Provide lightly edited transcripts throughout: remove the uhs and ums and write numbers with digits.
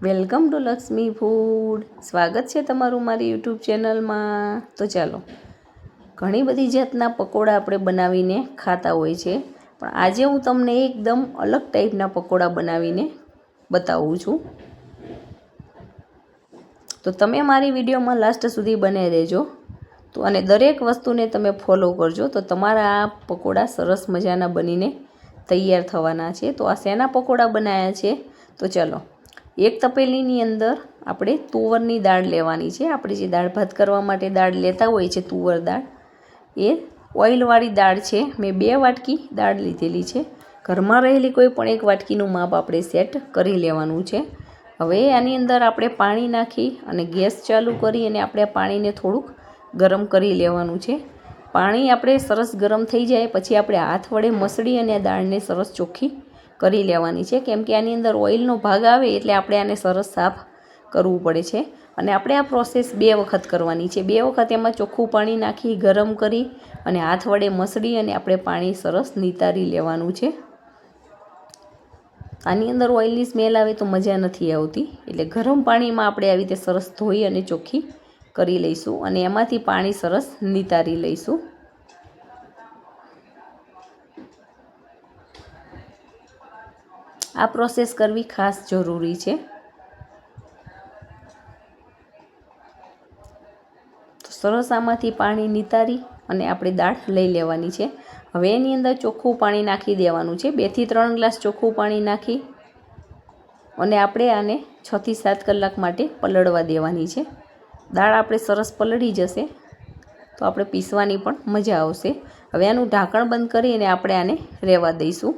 Welcome to Lakshmi food. સ્વાગત છે તમારું મારી યુટ્યુબ ચેનલમાં. તો ચાલો, ઘણી બધી જાતના પકોડા આપણે બનાવીને ખાતા હોય છે, પણ આજે હું તમને એકદમ અલગ ટાઈપના પકોડા બનાવીને બતાવું છું. તો તમે મારી વિડીયોમાં લાસ્ટ સુધી બને રહેજો તો, અને દરેક વસ્તુને તમે ફોલો કરજો તો તમારા આ પકોડા સરસ મજાના બનીને તૈયાર થવાના છે. તો આ શેના પકોડા બનાવ્યા છે? તો ચાલો, એક તપેલીની અંદર આપણે તુવરની દાળ લેવાની છે. આપણે જે દાળ ભાત કરવા માટે દાળ લેતા હોય છે તુવર દાળ, એ ઓઇલવાળી દાળ છે. મેં 2 વાટકી દાળ લીધેલી છે. ઘરમાં રહેલી કોઈ પણ 1 વાટકીનું માપ આપણે સેટ કરી લેવાનું છે. હવે આની અંદર આપણે પાણી નાખી અને ગેસ ચાલુ કરી અને આપણે આ પાણીને થોડુંક ગરમ કરી લેવાનું છે. પાણી આપણે સરસ ગરમ થઈ જાય પછી આપણે હાથ વડે મસળી અને આ દાળને સરસ ચોખ્ખી કરી લેવાની છે, કેમ કે આની અંદર ઓઇલનો ભાગ આવે એટલે આપણે આને સરસ સાફ કરવું પડે છે. અને આપણે આ પ્રોસેસ 2 વખત કરવાની છે. 2 વખત એમાં ચોખ્ખું પાણી નાખી ગરમ કરી અને હાથ વડે મસળી અને આપણે પાણી સરસ નિતારી લેવાનું છે. આની અંદર ઓઇલની સ્મેલ આવે તો મજા નથી આવતી, એટલે ગરમ પાણીમાં આપણે આવી રીતે સરસ ધોઈ અને ચોખ્ખી કરી લઈશું અને એમાંથી પાણી સરસ નિતારી લઈશું. આ પ્રોસેસ કરવી ખાસ જરૂરી છે. તો સરસ આમાંથી પાણી નિતારી અને આપણે દાળ લઈ લેવાની છે. હવે એની અંદર ચોખ્ખું પાણી નાખી દેવાનું છે. 2 થી 3 ગ્લાસ ચોખ્ખું પાણી નાખી અને આપણે આને 6 થી 7 કલાક માટે પલળવા દેવાની છે. દાળ આપણે સરસ પલળી જશે તો આપણે પીસવાની પણ મજા આવશે. હવે આનું ઢાંકણ બંધ કરીને આપણે આને રહેવા દઈશું.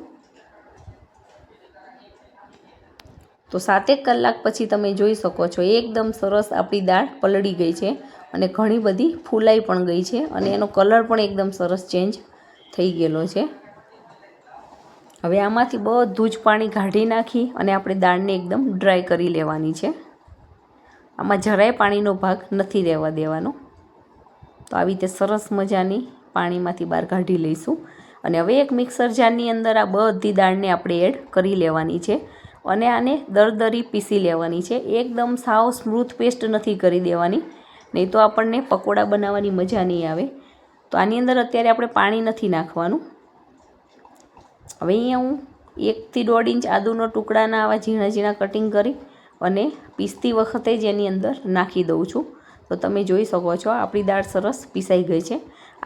તો 7 કલાક પછી તમે જોઈ શકો છો એકદમ સરસ આપણી દાળ પલળી ગઈ છે અને ઘણી બધી ફૂલાઈ પણ ગઈ છે અને એનો કલર પણ એકદમ સરસ ચેન્જ થઈ ગયેલો છે. હવે આમાંથી બધું જ પાણી કાઢી નાખી અને આપણે દાળને એકદમ ડ્રાય કરી લેવાની છે. આમાં જરાય પાણીનો ભાગ નથી રહેવા દેવાનો. તો આવી રીતે સરસ મજાની પાણીમાંથી બહાર કાઢી લઈશું. અને હવે એક મિક્સર જારની અંદર આ બધી દાળને આપણે એડ કરી લેવાની છે અને આને દરદરી પીસી લેવાની છે. એકદમ સાવ સ્મૂથ પેસ્ટ નથી કરી દેવાની, નહીં તો આપણને પકોડા બનાવવાની મજા નહીં આવે. તો આની અંદર અત્યારે આપણે પાણી નથી નાખવાનું. હવે અહીંયા હું 1 થી 1.5 ઇંચ આદુનો ટુકડાના આવા ઝીણા ઝીણા કટિંગ કરી અને પીસતી વખતે જ એની અંદર નાખી દઉં છું. તો તમે જોઈ શકો છો આપણી દાળ સરસ પીસાઈ ગઈ છે.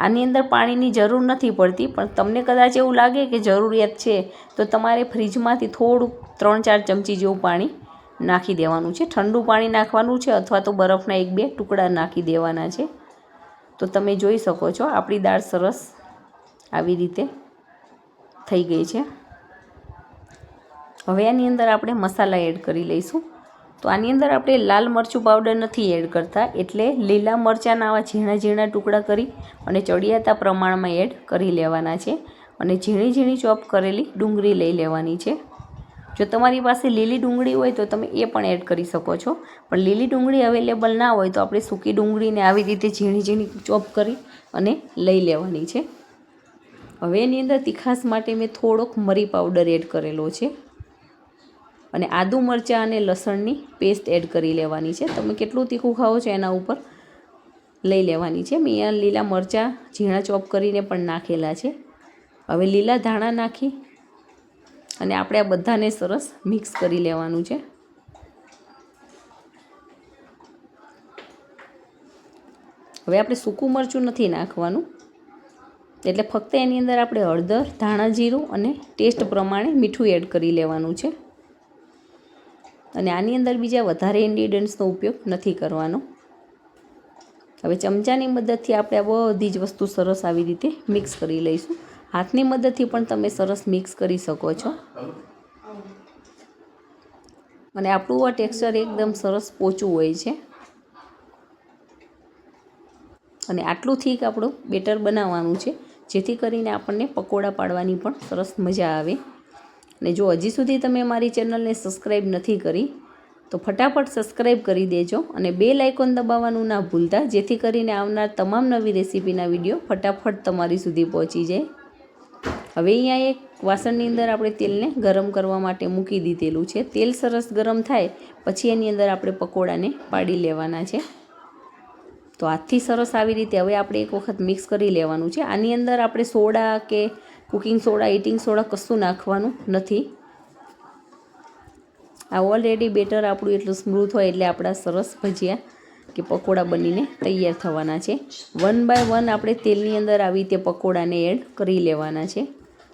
આની અંદર પાણીની જરૂર નથી પડતી, પણ તમને કદાચ એવું લાગે કે જરૂરિયાત છે તો તમારે ફ્રીજમાંથી થોડુંક 3-4 ચમચી જેવું પાણી નાખી દેવાનું છે. ઠંડુ પાણી નાખવાનું છે અથવા તો બરફના 1-2 ટુકડા નાખી દેવાના છે. તો તમે જોઈ શકો છો આપણી દાળ સરસ આવી રીતે થઈ ગઈ છે. હવે આની અંદર આપણે મસાલા એડ કરી લઈશું. તો આની અંદર આપણે લાલ મરચું પાવડર નથી એડ કરતા, એટલે લીલા મરચાંના આવા ઝીણા ઝીણા ટુકડા કરી અને ચડિયાતા પ્રમાણમાં એડ કરી લેવાના છે. અને ઝીણી ઝીણી ચોપ કરેલી ડુંગળી લઈ લેવાની છે. જો તમારી પાસે લીલી ડુંગળી હોય તો તમે એ પણ એડ કરી શકો છો, પણ લીલી ડુંગળી અવેલેબલ ના હોય તો આપણે સૂકી ડુંગળીને આવી રીતે ઝીણી ઝીણી ચોપ કરી અને લઈ લેવાની છે. હવે એની અંદર તીખાશ માટે મેં થોડોક મરી પાવડર એડ કરેલો છે અને આદુ મરચાં અને લસણની પેસ્ટ એડ કરી લેવાની છે. તમે કેટલું તીખું ખાઓ છો એના ઉપર લઈ લેવાની છે. મેં અહીંયા લીલા મરચાં ઝીણા ચોપ કરીને પણ નાખેલા છે. હવે લીલા ધાણા નાખી અને આપણે આ બધાને સરસ મિક્સ કરી લેવાનું છે. હવે આપણે સૂકું મરચું નથી નાખવાનું, એટલે ફક્ત એની અંદર આપણે હળદર, ધાણા જીરું અને ટેસ્ટ પ્રમાણે મીઠું એડ કરી લેવાનું છે. અને આની અંદર બીજા વધારે ઇન્ગ્રીડિયન્ટ્સનો ઉપયોગ નથી કરવાનો. હવે ચમચાની મદદથી આપણે આ બધી જ વસ્તુ સરસ આવી રીતે મિક્સ કરી લઈશું. હાથની મદદથી પણ તમે સરસ મિક્સ કરી શકો છો. અને આપણું આ ટેક્સચર એકદમ સરસ પોચું હોય છે. અને આટલું થીક આપણું બેટર બનાવવાનું છે, જેથી કરીને આપણને પકોડા પાડવાની પણ સરસ મજા આવે. અને જો હજી સુધી તમે મારી ચેનલને સબસ્ક્રાઈબ નથી કરી તો ફટાફટ સબસ્ક્રાઈબ કરી દેજો અને બેલ આઇકોન દબાવવાનું ના ભૂલતા, જેથી કરીને આવનાર તમામ નવી રેસીપીના વિડીયો ફટાફટ તમારી સુધી પહોંચી જાય. હવે અહીંયા એક વાસણની અંદર આપણે તેલને ગરમ કરવા માટે મૂકી દીધેલું છે. તેલ સરસ ગરમ થાય પછી એની અંદર આપણે પકોડાને પાડી લેવાના છે. તો હાથથી સરસ આવી રીતે હવે આપણે એક વખત મિક્સ કરી લેવાનું છે. આની અંદર આપણે સોડા કે કુકિંગ સોડા, ઇટિંગ સોડા કશું નાખવાનું નથી. આ ઓલરેડી બેટર આપણું એટલું સ્મૂથ હોય એટલે આપણા સરસ ભજીયા કે પકોડા બનીને તૈયાર થવાના છે. 1 બાય 1 આપણે તેલની અંદર આવી રીતે પકોડાને એડ કરી લેવાના છે.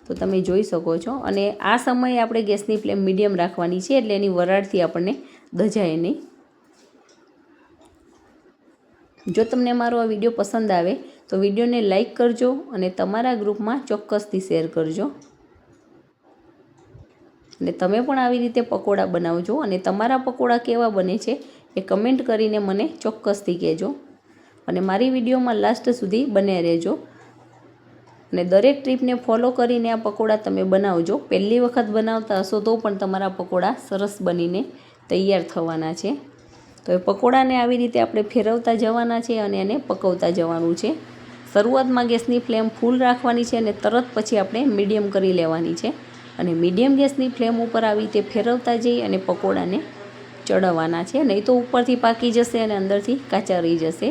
તો તમે જોઈ શકો છો. અને આ સમયે આપણે ગેસની ફ્લેમ મીડિયમ રાખવાની છે એટલે એની વરાળથી આપણને દજાય નહીં. જો તમને મારો આ વિડીયો પસંદ આવે તો વિડીયોને લાઈક કરજો અને તમારા ગ્રુપમાં ચોક્કસથી શેર કરજો. અને તમે પણ આવી રીતે પકોડા બનાવજો અને તમારા પકોડા કેવા બને છે એ કમેન્ટ કરીને મને ચોક્કસથી કહેજો. અને મારી વિડીયોમાં લાસ્ટ સુધી બન્યા રહેજો. અને દરેક ટ્રીપને ફોલો કરીને આ પકોડા તમે બનાવજો. પહેલી વખત બનાવતા હશો તો પણ તમારા પકોડા સરસ બનીને તૈયાર થવાના છે. તો એ પકોડાને આવી રીતે આપણે ફેરવતા જવાના છે અને એને પકવતા જવાનું છે. શરૂઆતમાં ગેસની ફ્લેમ ફૂલ રાખવાની છે અને તરત પછી આપણે મીડિયમ કરી લેવાની છે. અને મીડિયમ ગેસની ફ્લેમ ઉપર આવી રીતે ફેરવતા જઈ અને પકોડાને ચડાવવાના છે. નહીં તો ઉપરથી પાકી જશે અને અંદરથી કાચા રહી જશે.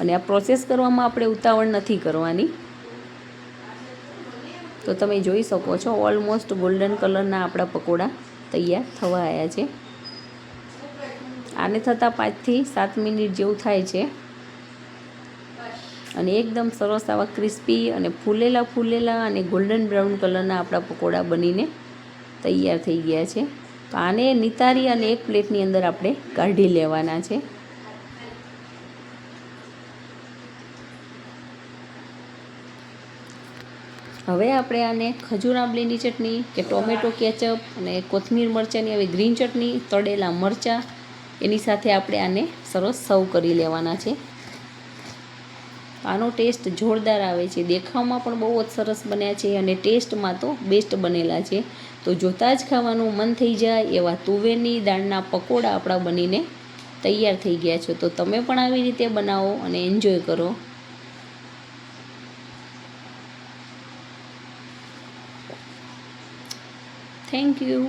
અને આ પ્રોસેસ કરવામાં આપણે ઉતાવળ નથી કરવાની. તો તમે જોઈ શકો છો ઓલમોસ્ટ ગોલ્ડન કલરના આપણા પકોડા તૈયાર થવા આવ્યા છે. આને થતાં 5 થી 7 મિનિટ જેવું થાય છે. અને એકદમ સરસ આવા ક્રિસ્પી અને ફૂલેલા અને ગોલ્ડન બ્રાઉન કલરના આપણા પકોડા બનીને તૈયાર થઈ ગયા છે. તો આને નિતારી અને એક પ્લેટની અંદર આપણે કાઢી લેવાના છે. હવે આપણે આને ખજૂર આંબલીની ચટણી કે ટોમેટો કેચઅપ અને કોથમીર મરચાંની આવી ગ્રીન ચટણી, તળેલા મરચાં એની સાથે આપણે આને સરસ સર્વ કરી લેવાના છે. આનો ટેસ્ટ જોરદાર આવે છે. દેખાવમાં પણ બહુ જ સરસ બન્યા છે અને ટેસ્ટમાં તો બેસ્ટ બનેલા છે. તો જોતાં જ ખાવાનું મન થઈ જાય એવા તુવેરની દાળના પકોડા આપણા બનીને તૈયાર થઈ ગયા છે. તો તમે પણ આવી રીતે બનાવો અને એન્જોય કરો. Thank you.